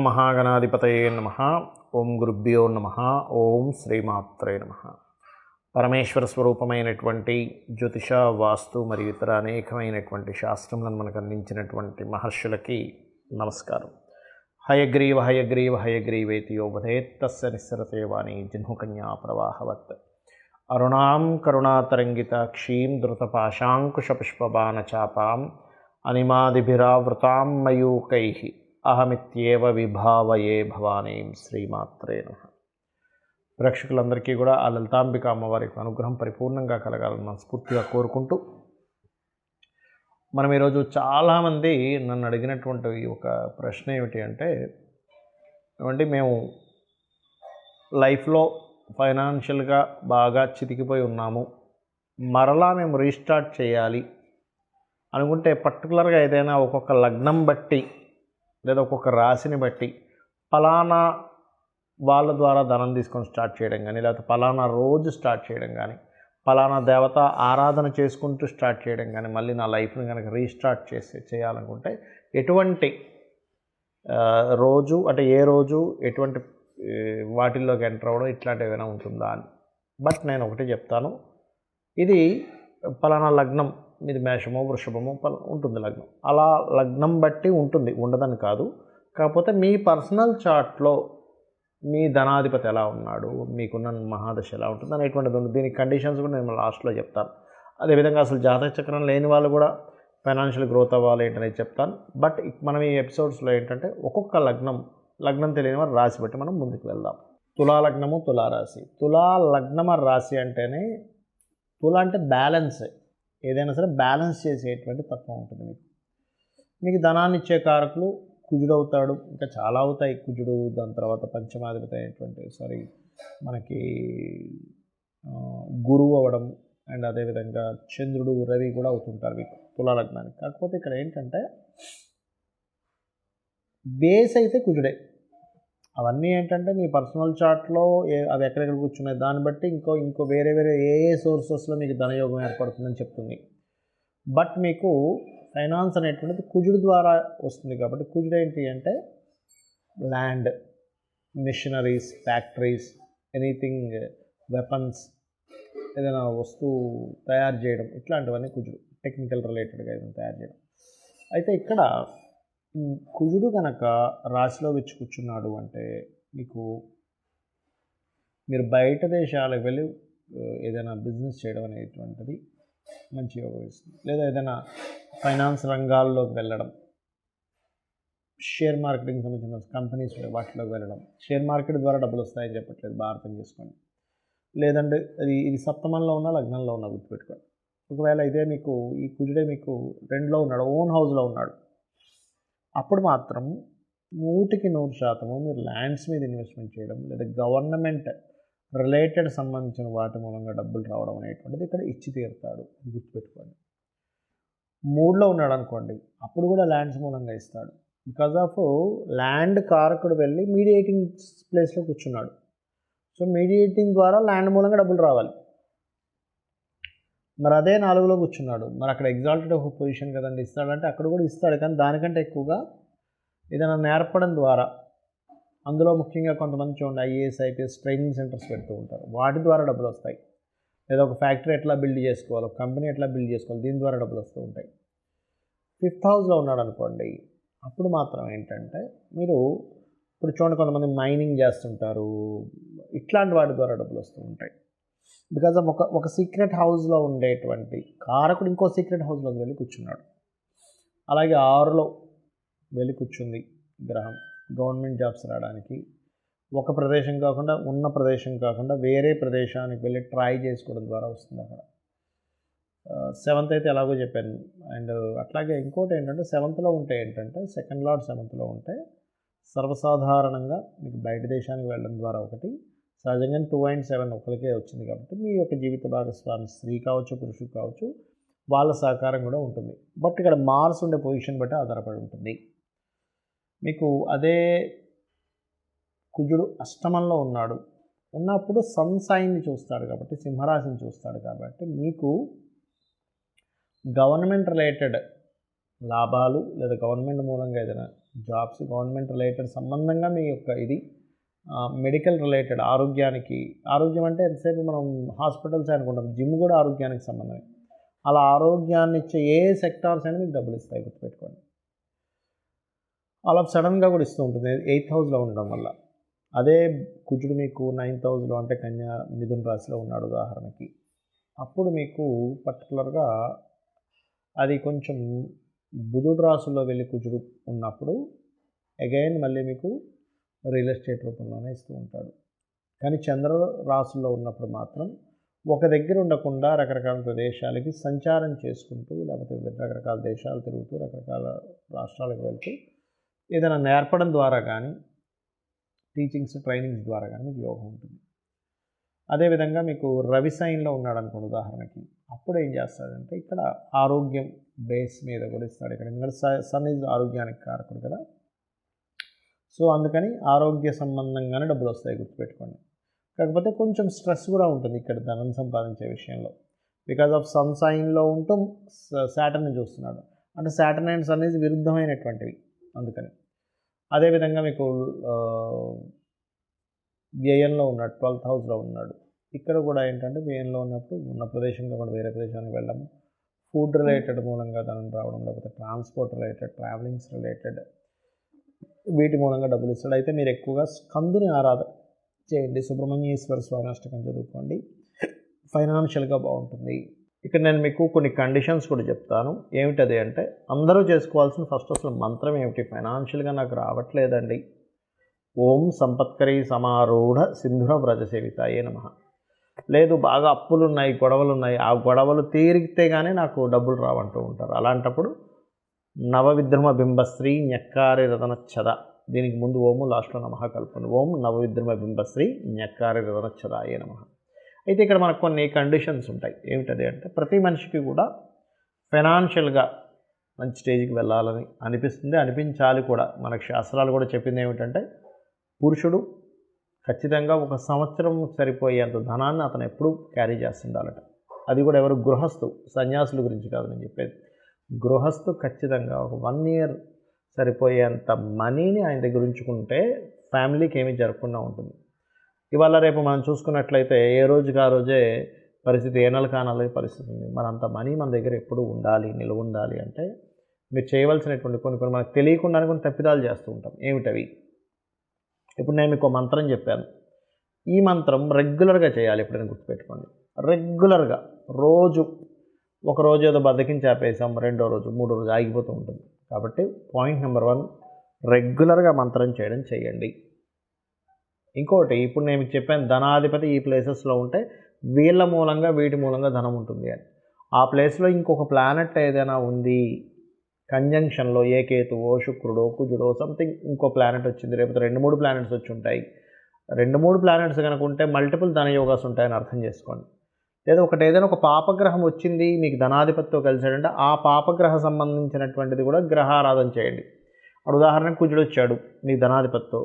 మహాగణాధిపతయే నమః. ఓం గురుభ్యో నమః. ఓం శ్రీమాత్రే నమః. పరమేశ్వర స్వరూపమైనటువంటి జ్యోతిష, వాస్తు మరియు ఇతర అనేకమైనటువంటి శాస్త్రములను మనకు అందించినటువంటి మహర్షులకి నమస్కారం. హయగ్రీవ హయగ్రీవ హయగ్రీవేతి యోబధేత్తస్య నిస్సరతే వాణి జిహ్నుకన్యా ప్రవాహవత్. అరుణాం కరుణాతరంగితాక్షీం ధృతపాశాంకుశపుష్పబాణచాపాం అనిమాదిభిరావృతాం మయూకైః అహమిత్యేవ విభావయే భవానీం. శ్రీమాత్రే నమః. ప్రేక్షకులందరికీ కూడా ఆ లలితాంబిక అమ్మవారి అనుగ్రహం పరిపూర్ణంగా కలగాలని మనస్ఫూర్తిగా కోరుకుంటూ, మనం ఈరోజు చాలామంది నన్ను అడిగినటువంటి ఒక ప్రశ్న ఏమిటి అంటే, ఏమంటే మేము లైఫ్లో ఫైనాన్షియల్గా బాగా చితికిపోయి ఉన్నాము, మరలా మేము రీస్టార్ట్ చేయాలి అనుకుంటే పర్టికులర్గా ఏదైనా ఒక్కొక్క లగ్నం బట్టి లేదా ఒక్కొక్క రాశిని బట్టి ఫలానా వాళ్ళ ద్వారా ధనం తీసుకొని స్టార్ట్ చేయడం కానీ, లేకపోతే ఫలానా రోజు స్టార్ట్ చేయడం కానీ, ఫలానా దేవత ఆరాధన చేసుకుంటూ స్టార్ట్ చేయడం కానీ, మళ్ళీ నా లైఫ్ని కనుక రీస్టార్ట్ చేయాలనుకుంటే ఎటువంటి రోజు అంటే ఏ రోజు ఎటువంటి వాటిల్లోకి ఎంటర్ అవ్వడం ఇట్లాంటివి ఏమైనా ఉంటుందా అని. బట్ నేను ఒకటి చెప్తాను, ఇది ఫలానా లగ్నం మీది మేషమో వృషభమో ఉంటుంది లగ్నం, అలా లగ్నం బట్టి ఉంటుంది, ఉండదని కాదు. కాకపోతే మీ పర్సనల్ చార్ట్లో మీ ధనాధిపతి ఎలా ఉన్నాడు, మీకున్న మహాదశ ఎలా ఉంటుంది అనేటువంటిది ఉంది. దీనికి కండిషన్స్ కూడా నేను లాస్ట్లో చెప్తాను. అదేవిధంగా అసలు జాతక చక్రం లేని వాళ్ళు కూడా ఫైనాన్షియల్ గ్రోత్ అవ్వాలి ఏంటనేది చెప్తాను. బట్ మనం ఈ ఎపిసోడ్స్లో ఏంటంటే ఒక్కొక్క లగ్నం తెలియని వారు రాశి బట్టి మనం ముందుకు వెళ్దాం. తులా లగ్నము, తులారాశి. తులా లగ్నమ రాశి అంటేనే, తులా అంటే బ్యాలెన్స్, ఏదైనా సరే బ్యాలెన్స్ చేసేటువంటి తత్వం ఉంటుంది మీకు ధనాన్ని ఇచ్చే కారకులు కుజుడు అవుతాడు, ఇంకా చాలా అవుతాయి కుజుడు. దాని తర్వాత పంచమాధిపతి అయినటువంటి మనకి గురువు అవ్వడం, అండ్ అదేవిధంగా చంద్రుడు, రవి కూడా అవుతుంటారు మీకు తులా లగ్నానికి. కాకపోతే ఇక్కడ ఏంటంటే బేస్ అయితే కుజుడే. అవన్నీ ఏంటంటే మీ పర్సనల్ చార్ట్లో అవి ఎక్కడెక్కడ కూర్చున్నాయి దాన్ని బట్టి ఇంకో వేరే ఏ సోర్సెస్లో మీకు ధనయోగం ఏర్పడుతుందని చెప్తుంది. బట్ మీకు ఫైనాన్స్ అనేటువంటిది కుజుడు ద్వారా వస్తుంది కాబట్టి, కుజుడు ఏంటి అంటే land, machineries, factories, anything, weapons, ఏదైనా వస్తువు తయారు చేయడం, ఇట్లాంటివన్నీ కుజుడు. టెక్నికల్ రిలేటెడ్గా ఏదైనా తయారు చేయడం. అయితే ఇక్కడ కుజుడు కనుక రాశిలో వచ్చి కూర్చున్నాడు అంటే మీరు బయట దేశాలకు వెళ్ళి ఏదైనా బిజినెస్ చేయడం అనేటువంటిది మంచి యోగం ఇస్తుంది. లేదా ఏదైనా ఫైనాన్స్ రంగాల్లోకి వెళ్ళడం, షేర్ మార్కెటింగ్ సంబంధించిన కంపెనీస్ వాటిలోకి వెళ్ళడం. షేర్ మార్కెట్ ద్వారా డబ్బులు వస్తాయని చెప్పట్లేదు, బాగా అర్థం చేసుకోండి. లేదంటే ఇది సప్తమంలో ఉన్న లగ్నంలో ఉన్న గుర్తుపెట్టుకోండి. ఒకవేళ ఇదే మీకు ఈ కుజుడే మీకు 2లో ఉన్నాడు, ఓన్ హౌస్లో ఉన్నాడు, అప్పుడు మాత్రం 100% మీరు ల్యాండ్స్ మీద ఇన్వెస్ట్మెంట్ చేయడం, లేదా గవర్నమెంట్ రిలేటెడ్ సంబంధించిన వాటి మూలంగా డబ్బులు రావడం అనేటువంటిది ఇక్కడ ఇచ్చి తీరుతాడు, గుర్తుపెట్టుకోండి. 3లో ఉన్నాడు అనుకోండి, అప్పుడు కూడా ల్యాండ్స్ మూలంగా ఇస్తాడు. బికాజ్ ఆఫ్ ల్యాండ్ కారకుడు వెళ్ళి మీడియేటింగ్ ప్లేస్లో కూర్చున్నాడు. సో మీడియేటింగ్ ద్వారా ల్యాండ్ మూలంగా డబ్బులు రావాలి. మరి అదే 4లో కూర్చున్నాడు, మరి అక్కడ ఎగ్జాల్టెడ్ ఒక పొజిషన్ కదండి, ఇస్తాడంటే అక్కడ కూడా ఇస్తాడు. కానీ దానికంటే ఎక్కువగా ఏదైనా నేర్పడం ద్వారా, అందులో ముఖ్యంగా కొంతమంది చూడండి ఐఏఎస్, ఐపీఎస్ ట్రైనింగ్ సెంటర్స్ పెడుతూ ఉంటారు, వాటి ద్వారా డబ్బులు వస్తాయి. లేదా ఒక ఫ్యాక్టరీ ఎట్లా బిల్డ్ చేసుకోవాలి, ఒక కంపెనీ ఎట్లా బిల్డ్ చేసుకోవాలి, దీని ద్వారా డబ్బులు వస్తూ ఉంటాయి. 5th హౌస్లో ఉన్నాడు అనుకోండి, అప్పుడు మాత్రం ఏంటంటే మీరు ఇప్పుడు చూడండి కొంతమంది మైనింగ్ చేస్తుంటారు, ఇట్లాంటి వాటి ద్వారా డబ్బులు వస్తూ ఉంటాయి. బికాజ్ ఆఫ్ ఒక సీక్రెట్ హౌస్లో ఉండేటువంటి కారకుడు ఇంకో సీక్రెట్ హౌస్లోకి వెళ్ళి కూర్చున్నాడు. అలాగే 6లో వెళ్ళి కూర్చుంది గ్రహం, గవర్నమెంట్ జాబ్స్ రావడానికి. ఒక ప్రదేశం కాకుండా, ఉన్న ప్రదేశం కాకుండా వేరే ప్రదేశానికి వెళ్ళి ట్రై చేసుకోవడం ద్వారా వస్తుంది అక్కడ. 7th అయితే ఎలాగో చెప్పాను. అండ్ అట్లాగే ఇంకోటి ఏంటంటే 7thలో ఉంటే ఏంటంటే, సెకండ్ లార్డ్ 7thలో ఉంటే సర్వసాధారణంగా మీకు బయట దేశానికి వెళ్ళడం ద్వారా ఒకటి, సహజంగా 2 and 7 ఒకరికే వచ్చింది కాబట్టి మీ యొక్క జీవిత భాగస్వామి స్త్రీ కావచ్చు, పురుషుడు కావచ్చు, వాళ్ళ సహకారం కూడా ఉంటుంది. బట్ ఇక్కడ మార్స్ ఉండే పొజిషన్ బట్టి ఆధారపడి ఉంటుంది. మీకు అదే కుజుడు అష్టమంలో ఉన్నప్పుడు సన్ సైన్ని చూస్తాడు కాబట్టి, సింహరాశిని చూస్తాడు కాబట్టి, మీకు గవర్నమెంట్ రిలేటెడ్ లాభాలు లేదా గవర్నమెంట్ మూలంగా ఏదైనా జాబ్స్ గవర్నమెంట్ రిలేటెడ్ సంబంధంగా మీ యొక్క ఇది మెడికల్ రిలేటెడ్ ఆరోగ్యం అంటే ఎంతసేపు మనం హాస్పిటల్స్ అనుకుంటాం, జిమ్ కూడా ఆరోగ్యానికి సంబంధమే. అలా ఆరోగ్యాన్ని ఇచ్చే ఏ సెక్టార్స్ అయినా మీకు డబ్బులు ఇస్తాయి, గుర్తుపెట్టుకోండి. అలా సడన్గా కూడా ఇస్తూ ఉంటుంది 8th హౌస్లో ఉండడం వల్ల. అదే కుజుడు మీకు 9th హౌస్లో అంటే కన్యా మిథున రాశిలో ఉన్నాడు ఉదాహరణకి, అప్పుడు మీకు పర్టికులర్గా అది కొంచెం బుధుడు రాశిలో వెళ్ళి కుజుడు ఉన్నప్పుడు అగైన్ మళ్ళీ మీకు రియల్ ఎస్టేట్ రూపంలోనే ఇస్తూ ఉంటాడు. కానీ చంద్ర రాశుల్లో ఉన్నప్పుడు మాత్రం ఒక దగ్గర ఉండకుండా రకరకాల ప్రదేశాలకి సంచారం చేసుకుంటూ, లేకపోతే రకరకాల దేశాలు తిరుగుతూ, రకరకాల రాష్ట్రాలకు వెళ్తూ ఏదైనా నేర్పడం ద్వారా కానీ, టీచింగ్స్ ట్రైనింగ్స్ ద్వారా కానీ మీకు యోగం ఉంటుంది. అదేవిధంగా మీకు రవి సైన్లో ఉన్నాడు అనుకోండి ఉదాహరణకి, అప్పుడు ఏం చేస్తాడంటే ఇక్కడ ఆరోగ్యం బేస్ మీద కూడా ఇస్తాడు. ఇక్కడ ఎందుకంటే సన్ ఈజ్ ఆరోగ్యానికి కారకుడు కదా, సో అందుకని ఆరోగ్య సంబంధంగానే డబ్బులు వస్తాయి, గుర్తుపెట్టుకోండి. కాకపోతే కొంచెం స్ట్రెస్ కూడా ఉంటుంది ఇక్కడ ధనం సంపాదించే విషయంలో, బికాజ్ ఆఫ్ సన్ సైన్లో ఉంటూ శాటర్ని చూస్తున్నాడు. అంటే శాటర్న్ అండ్ సన్ ఈజ్ విరుద్ధమైనటువంటివి, అందుకని. అదేవిధంగా మీకు వ్యయంలో ఉన్నాడు, 12th హౌస్లో ఉన్నాడు. ఇక్కడ కూడా ఏంటంటే వ్యయంలో ఉన్నప్పుడు ఉన్న ప్రదేశం కాకుండా వేరే ప్రదేశానికి వెళ్ళడం, ఫుడ్ రిలేటెడ్ మూలంగా ధనం రావడం, లేకపోతే ట్రాన్స్పోర్ట్ రిలేటెడ్, ట్రావెలింగ్స్ రిలేటెడ్ వీటి మూలంగా డబ్బులు ఇస్తాడు. అయితే మీరు ఎక్కువగా స్కందుని ఆరాధన చేయండి, సుబ్రహ్మణ్యేశ్వర స్వామి అష్టకం చదువుకోండి, ఫైనాన్షియల్గా బాగుంటుంది. ఇక్కడ నేను మీకు కొన్ని కండిషన్స్ కూడా చెప్తాను. ఏమిటది అంటే అందరూ చేసుకోవాల్సిన ఫస్ట్ అసలు మంత్రం ఏమిటి, ఫైనాన్షియల్గా నాకు రావట్లేదండి, ఓం సంపత్కరీ సమారూఢ సింధుర వ్రజ సేవితాయే నమః. లేదు బాగా అప్పులున్నాయి, గొడవలున్నాయి, ఆ గొడవలు తీరితే కానీ నాకు డబ్బులు రావంటూ ఉంటారు. అలాంటప్పుడు నవవిద్రుమ బింబశ్రీ ఞక్కారి రతనచ్చద, దీనికి ముందు ఓము లాస్ట్లో నమః కలుపుకోండి. ఓం నవవిద్రుమ బింబశ్రీ ఞక్కారి రతనచ్చదాయే నమః. అయితే ఇక్కడ మనకు కొన్ని కండిషన్స్ ఉంటాయి. ఏమిటది అంటే ప్రతి మనిషికి కూడా ఫైనాన్షియల్గా మంచి స్టేజ్కి వెళ్ళాలని అనిపిస్తుంది, అనిపించాలి కూడా. మనకు శాస్త్రాలు కూడా చెప్పింది ఏమిటంటే పురుషుడు ఖచ్చితంగా 1 సంవత్సరం సరిపోయేంత ధనాన్ని అతను ఎప్పుడూ క్యారీ చేస్తుండాలట. అది కూడా ఎవరు, గృహస్థు, సన్యాసుల గురించి కాదు నేను చెప్పేది. గృహస్థు ఖచ్చితంగా ఒక 1 year సరిపోయేంత మనీని ఆయన దగ్గర ఉంచుకుంటే ఫ్యామిలీకి ఏమీ జరగకుండా ఉంటుంది. ఇవాళ రేపు మనం చూసుకున్నట్లయితే ఏ రోజుకి ఆ రోజే పరిస్థితి, ఏ నెల కానాలే పరిస్థితి ఉంది. మరి అంత మనీ మన దగ్గర ఎప్పుడు ఉండాలి, నిల్వ ఉండాలి అంటే మీరు చేయవలసినటువంటి కొన్ని మనకు తెలియకుండానే కొన్ని తప్పిదాలు చేస్తూ ఉంటాం. ఏమిటవి? ఇప్పుడు నేను మీకు మంత్రం చెప్పాను, ఈ మంత్రం రెగ్యులర్గా చేయాలి. ఎప్పుడైనా గుర్తుపెట్టుకోండి, రెగ్యులర్గా ఒక రోజు ఏదో బద్దకించి ఆపేసాం, 2వ రోజు 3వ రోజు ఆగిపోతూ ఉంటుంది. కాబట్టి పాయింట్ నెంబర్ 1, రెగ్యులర్గా మంత్రం చేయడం చేయండి. ఇంకోటి, ఇప్పుడు నేను మీకు చెప్పాను ధనాధిపతి ఈ ప్లేసెస్లో ఉంటే వీళ్ళ మూలంగా వీటి మూలంగా ధనం ఉంటుంది అని. ఆ ప్లేస్లో ఇంకొక ప్లానెట్ ఏదైనా ఉంది కంజంక్షన్లో, ఏ కేతువో శుక్రుడో కుజుడో సంథింగ్ ఇంకో ప్లానెట్ వచ్చింది, రేపు 2-3 ప్లానెట్స్ వచ్చి ఉంటాయి. 2-3 ప్లానెట్స్ కనుక ఉంటే మల్టిపుల్ ధనయోగాస్ ఉంటాయని అర్థం చేసుకోండి. లేదా ఏదైనా ఒక పాపగ్రహం వచ్చింది మీకు ధనాధిపతితో కలిసాడంటే ఆ పాపగ్రహ సంబంధించినటువంటిది కూడా గ్రహారాధన చేయండి. అప్పుడు ఉదాహరణకు కుజుడు వచ్చాడు మీ ధనాధిపతితో,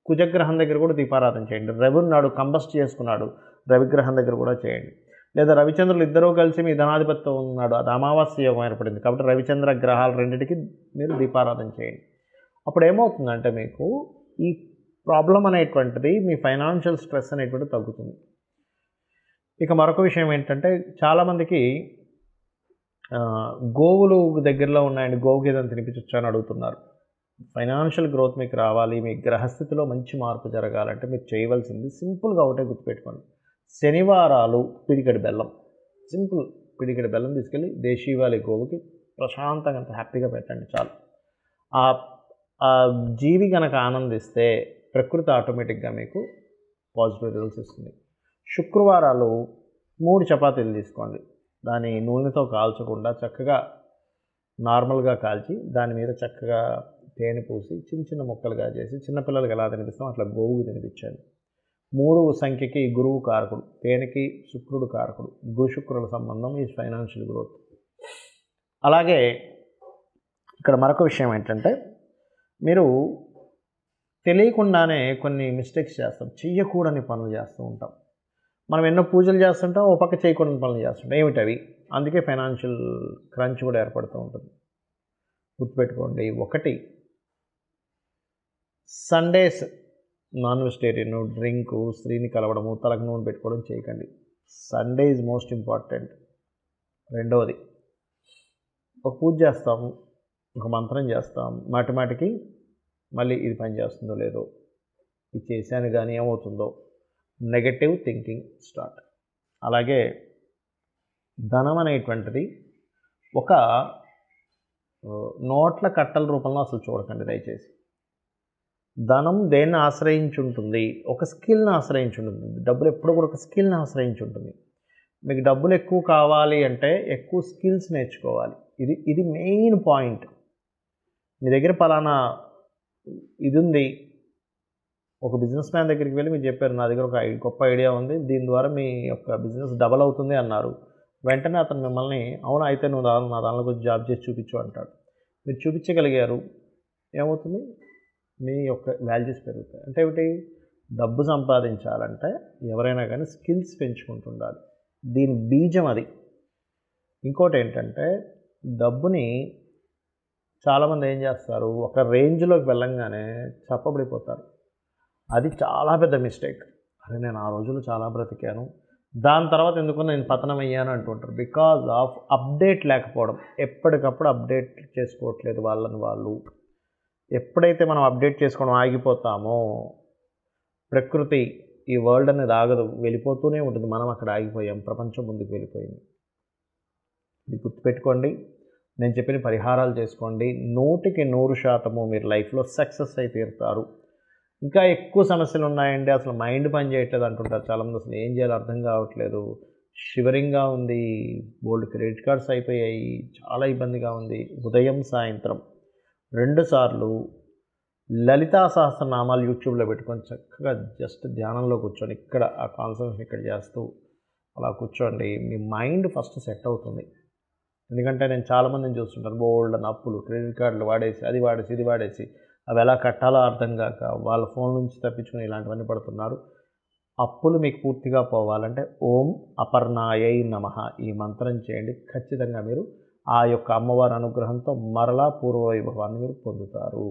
కుజగ్రహం దగ్గర కూడా దీపారాధన చేయండి. రవి ఉన్నాడు, కంబస్ట్ చేసుకున్నాడు, రవిగ్రహం దగ్గర కూడా చేయండి. లేదా రవిచంద్రులు ఇద్దరూ కలిసి మీ ధనాధిపతితో ఉన్నాడు, అది అమావాస్య యోగం ఏర్పడింది కాబట్టి రవిచంద్ర గ్రహాలు రెండింటికి మీరు దీపారాధన చేయండి. అప్పుడు ఏమవుతుందంటే మీకు ఈ ప్రాబ్లం అనేటువంటిది, మీ ఫైనాన్షియల్ స్ట్రెస్ అనేటువంటిది తగ్గుతుంది. ఇక మరొక విషయం ఏంటంటే చాలామందికి గోవులు దగ్గరలో ఉన్నాయండి, గోవుకి ఏదైనా తినిపించవచ్చు అని అడుగుతున్నారు. ఫైనాన్షియల్ గ్రోత్ మీకు రావాలి, మీ గ్రహస్థితిలో మంచి మార్పు జరగాలంటే మీరు చేయవలసింది సింపుల్గా ఒకటే గుర్తుపెట్టుకోండి. శనివారాలు పిడికెడు బెల్లం, సింపుల్ పిడికెడు బెల్లం తీసుకెళ్ళి దేశీవాలి గోవుకి ప్రశాంతంగా అంత హ్యాపీగా పెట్టండి చాలు. ఆ జీవి కనుక ఆనందిస్తే ప్రకృతి ఆటోమేటిక్గా మీకు పాజిటివ్ రిజల్ట్స్ ఇస్తుంది. శుక్రవారాలు 3 చపాతీలు తీసుకోండి, దాని నూనెతో కాల్చకుండా చక్కగా నార్మల్గా కాల్చి దాని మీద చక్కగా తేనె పూసి చిన్న చిన్న ముక్కలుగా చేసి చిన్నపిల్లలకి ఎలా తినిపిస్తాం అట్లా గోవుకు తినిపించండి. 3 సంఖ్యకి గురువు కారకుడు, తేనెకి శుక్రుడు కారకుడు, గురు-శుక్రుల సంబంధం ఈ ఫైనాన్షియల్ గ్రోత్. అలాగే ఇక్కడ మరొక విషయం ఏంటంటే మీరు తెలియకుండానే కొన్ని మిస్టేక్స్ చేస్తాం, చెయ్యకూడని పనులు చేస్తూ ఉంటాం. మనం ఎన్నో పూజలు చేస్తుంటాం, ఓ పక్క చేయకూడని పనులు చేస్తుంటాం. ఏమిటవి? అందుకే ఫైనాన్షియల్ క్రంచ్ కూడా ఏర్పడుతూ ఉంటుంది. గుర్తుపెట్టుకోండి. 1, సండేస్ నాన్ వెజిటేరియన్ డ్రింకు, స్త్రీని కలవడము, తలకు నూనె పెట్టుకోవడం చేయకండి. Sunday is most important. రెండవది, ఒక పూజ చేస్తాము, ఒక మంత్రం చేస్తాం, మాటిమాటికి మళ్ళీ ఇది పని చేస్తుందో లేదో, ఇది చేశాను కానీ ఏమవుతుందో, నెగటివ్ థింకింగ్ స్టార్ట్. అలాగే ధనం అనేటువంటిది ఒక నోట్ల కట్టల రూపంలో అసలు చూడకండి దయచేసి. ధనం దేన్ని ఆశ్రయించి ఉంటుంది? ఒక స్కిల్ని ఆశ్రయించి ఉంటుంది. డబ్బులు ఎప్పుడు కూడా ఒక స్కిల్ని ఆశ్రయించి ఉంటుంది. మీకు డబ్బులు ఎక్కువ కావాలి అంటే ఎక్కువ స్కిల్స్ నేర్చుకోవాలి. ఇది మెయిన్ పాయింట్. మీ దగ్గర పలానా ఇది ఉంది, ఒక బిజినెస్ మ్యాన్ దగ్గరికి వెళ్ళి మీరు చెప్పారు, నా దగ్గర ఒక గొప్ప ఐడియా ఉంది, దీని ద్వారా మీ యొక్క బిజినెస్ డబల్ అవుతుంది అన్నారు. వెంటనే అతను మిమ్మల్ని అవును అయితే నువ్వు నా దానిలో కొంచెం జాబ్ చేసి చూపించు అంటాడు. మీరు చూపించగలిగారు, ఏమవుతుంది? మీ యొక్క వాల్యూస్ పెరుగుతాయి. అంటే ఏమిటి? డబ్బు సంపాదించాలంటే ఎవరైనా కానీ స్కిల్స్ పెంచుకుంటుండాలి. దీని బీజం అది. ఇంకోటి ఏంటంటే డబ్బుని చాలామంది ఏం చేస్తారు, ఒక రేంజ్లోకి వెళ్ళంగానే చప్పబడిపోతారు. అది చాలా పెద్ద మిస్టేక్. అరే నేను ఆ రోజుల్లో చాలా బ్రతికాను, దాని తర్వాత ఎందుకు నేను పతనం అయ్యాను అంటుంటారు. బికాజ్ ఆఫ్ అప్డేట్ లేకపోవడం. ఎప్పటికప్పుడు అప్డేట్ చేసుకోవట్లేదు వాళ్ళని వాళ్ళు. ఎప్పుడైతే మనం అప్డేట్ చేసుకోవడం ఆగిపోతామో, ప్రకృతి ఈ వరల్డ్ అనేది ఆగదు, వెళ్ళిపోతూనే ఉంటుంది. మనం అక్కడ ఆగిపోయాం, ప్రపంచం ముందుకు వెళ్ళిపోయింది. ఇది గుర్తుపెట్టుకోండి. నేను చెప్పిన పరిహారాలు చేసుకోండి. 100% మీరు లైఫ్లో సక్సెస్ అయి తీరుతారు. ఇంకా ఎక్కువ సమస్యలు ఉన్నాయండి, అసలు మైండ్ పని చేయట్లేదు అంటుంటారు చాలామంది. అసలు ఏం చేయాలో అర్థం కావట్లేదు, షివరింగ్గా ఉంది, బోల్డ్ క్రెడిట్ కార్డ్స్ అయిపోయాయి, చాలా ఇబ్బందిగా ఉంది. ఉదయం సాయంత్రం 2 సార్లు లలితా సహస్రనామాలు యూట్యూబ్లో పెట్టుకొని చక్కగా జస్ట్ ధ్యానంలో కూర్చొని ఇక్కడ ఆ కాన్సన్ట్రేషన్ ఇక్కడ చేస్తూ అలా కూర్చోండి. మీ మైండ్ ఫస్ట్ సెట్ అవుతుంది. ఎందుకంటే నేను చాలామందిని చూస్తుంటాను, బోల్డ్ అప్పులు, క్రెడిట్ కార్డులు వాడేసి, అది వాడేసి, ఇది వాడేసి, అవి ఎలా కట్టాలో అర్థం కాక వాళ్ళ ఫోన్ నుంచి తప్పించుకొని ఇలాంటివన్నీ పడుతున్నారు. అప్పులు మీకు పూర్తిగా పోవాలంటే ఓం అపర్ణాయై నమః ఈ మంత్రం చేయండి. ఖచ్చితంగా మీరు ఆ యొక్క అమ్మవారి అనుగ్రహంతో మరలా పూర్వ వైభవాన్ని మీరు పొందుతారు.